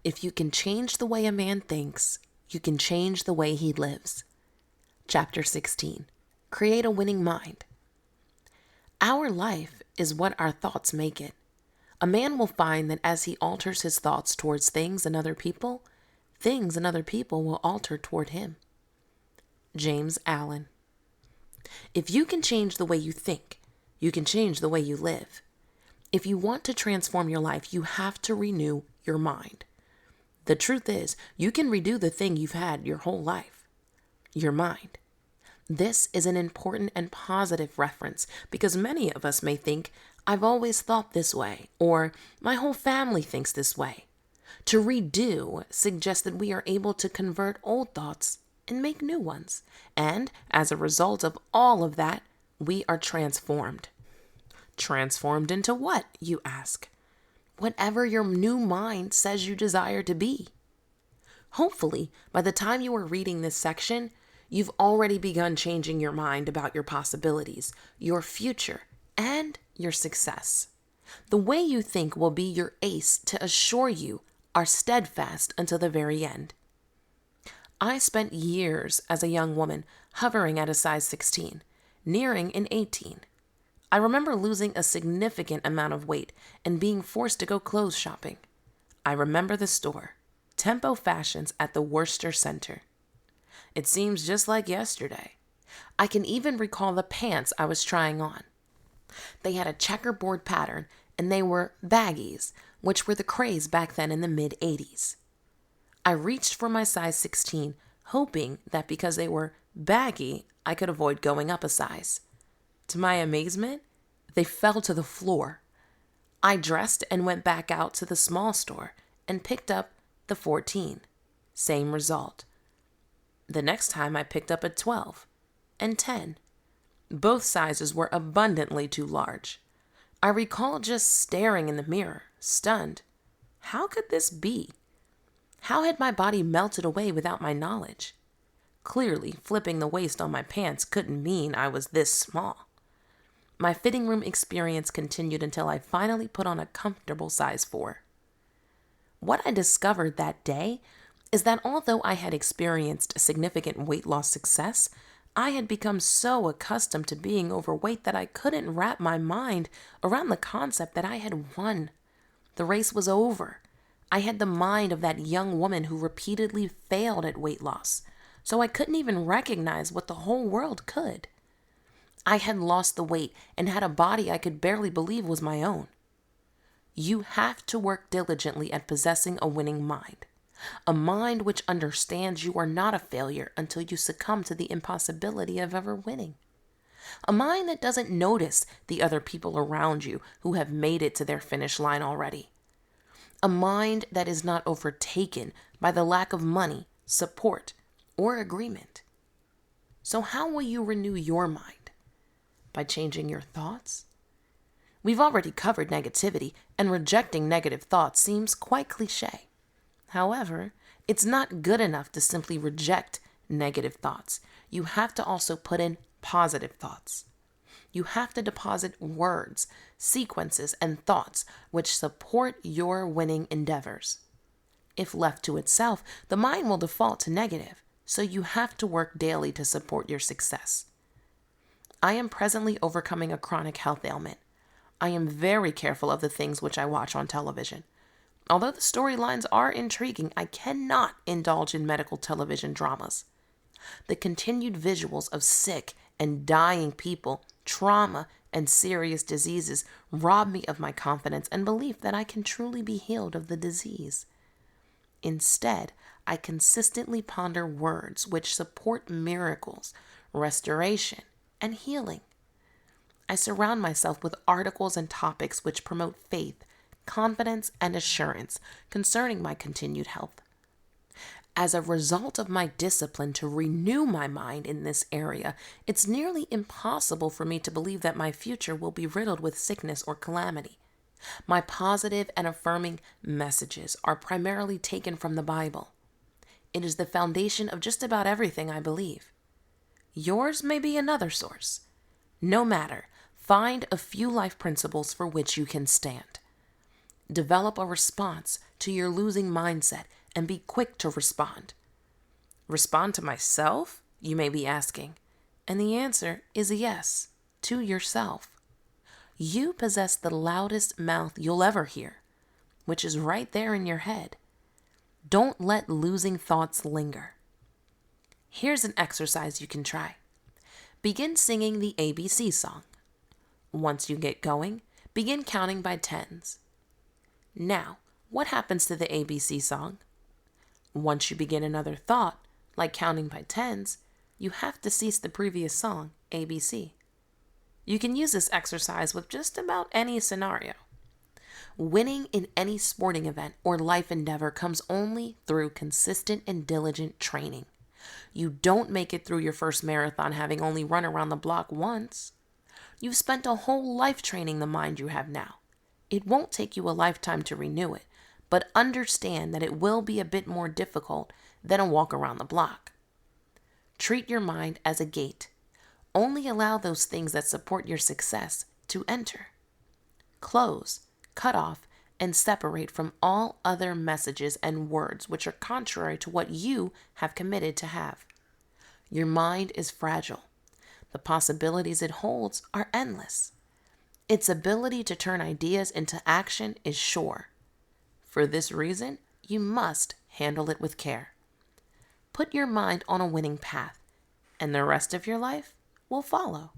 If you can change the way a man thinks, you can change the way he lives. Chapter 16. Create a winning mind. Our life is what our thoughts make it. A man will find that as he alters his thoughts towards things and other people will alter toward him. James Allen. If you can change the way you think, you can change the way you live. If you want to transform your life, you have to renew your mind. The truth is, you can redo the thing you've had your whole life, your mind. This is an important and positive reference because many of us may think, I've always thought this way, or my whole family thinks this way. To redo suggests that we are able to convert old thoughts and make new ones. And as a result of all of that, we are transformed. Transformed into what, you ask? Whatever your new mind says you desire to be. Hopefully, by the time you are reading this section, you've already begun changing your mind about your possibilities, your future, and your success. The way you think will be your ace to assure you are steadfast until the very end. I spent years as a young woman hovering at a size 16, nearing an 18. I remember losing a significant amount of weight and being forced to go clothes shopping. I remember the store, Tempo Fashions at the Worcester Center. It seems just like yesterday. I can even recall the pants I was trying on. They had a checkerboard pattern and they were baggies, which were the craze back then in the mid-80s. I reached for my size 16, hoping that because they were baggy, I could avoid going up a size. To my amazement, they fell to the floor. I dressed and went back out to the small store and picked up the 14. Same result. The next time I picked up a 12 and 10. Both sizes were abundantly too large. I recall just staring in the mirror, stunned. How could this be? How had my body melted away without my knowledge? Clearly, flipping the waist on my pants couldn't mean I was this small. My fitting room experience continued until I finally put on a comfortable size 4. What I discovered that day is that although I had experienced significant weight loss success, I had become so accustomed to being overweight that I couldn't wrap my mind around the concept that I had won. The race was over. I had the mind of that young woman who repeatedly failed at weight loss, so I couldn't even recognize what the whole world could. I had lost the weight and had a body I could barely believe was my own. You have to work diligently at possessing a winning mind. A mind which understands you are not a failure until you succumb to the impossibility of ever winning. A mind that doesn't notice the other people around you who have made it to their finish line already. A mind that is not overtaken by the lack of money, support, or agreement. So how will you renew your mind? By changing your thoughts? We've already covered negativity, and rejecting negative thoughts seems quite cliche. However, it's not good enough to simply reject negative thoughts. You have to also put in positive thoughts. You have to deposit words, sequences, and thoughts which support your winning endeavors. If left to itself, the mind will default to negative, so you have to work daily to support your success. I am presently overcoming a chronic health ailment. I am very careful of the things which I watch on television. Although the storylines are intriguing, I cannot indulge in medical television dramas. The continued visuals of sick and dying people, trauma, and serious diseases rob me of my confidence and belief that I can truly be healed of the disease. Instead, I consistently ponder words which support miracles, restoration, and healing. I surround myself with articles and topics which promote faith, confidence, and assurance concerning my continued health. As a result of my discipline to renew my mind in this area, it's nearly impossible for me to believe that my future will be riddled with sickness or calamity. My positive and affirming messages are primarily taken from the Bible. It is the foundation of just about everything I believe. Yours may be another source. No matter, find a few life principles for which you can stand. Develop a response to your losing mindset and be quick to respond. Respond to myself, you may be asking. And the answer is a yes, to yourself. You possess the loudest mouth you'll ever hear, which is right there in your head. Don't let losing thoughts linger. Here's an exercise you can try. Begin singing the ABC song. Once you get going, begin counting by tens. Now, what happens to the ABC song? Once you begin another thought, like counting by tens, you have to cease the previous song, ABC. You can use this exercise with just about any scenario. Winning in any sporting event or life endeavor comes only through consistent and diligent training. You don't make it through your first marathon having only run around the block once. You've spent a whole life training the mind you have now. It won't take you a lifetime to renew it, but understand that it will be a bit more difficult than a walk around the block. Treat your mind as a gate. Only allow those things that support your success to enter. Close, cut off, and separate from all other messages and words which are contrary to what you have committed to have. Your mind is fragile. The possibilities it holds are endless. Its ability to turn ideas into action is sure. For this reason, you must handle it with care. Put your mind on a winning path, and the rest of your life will follow.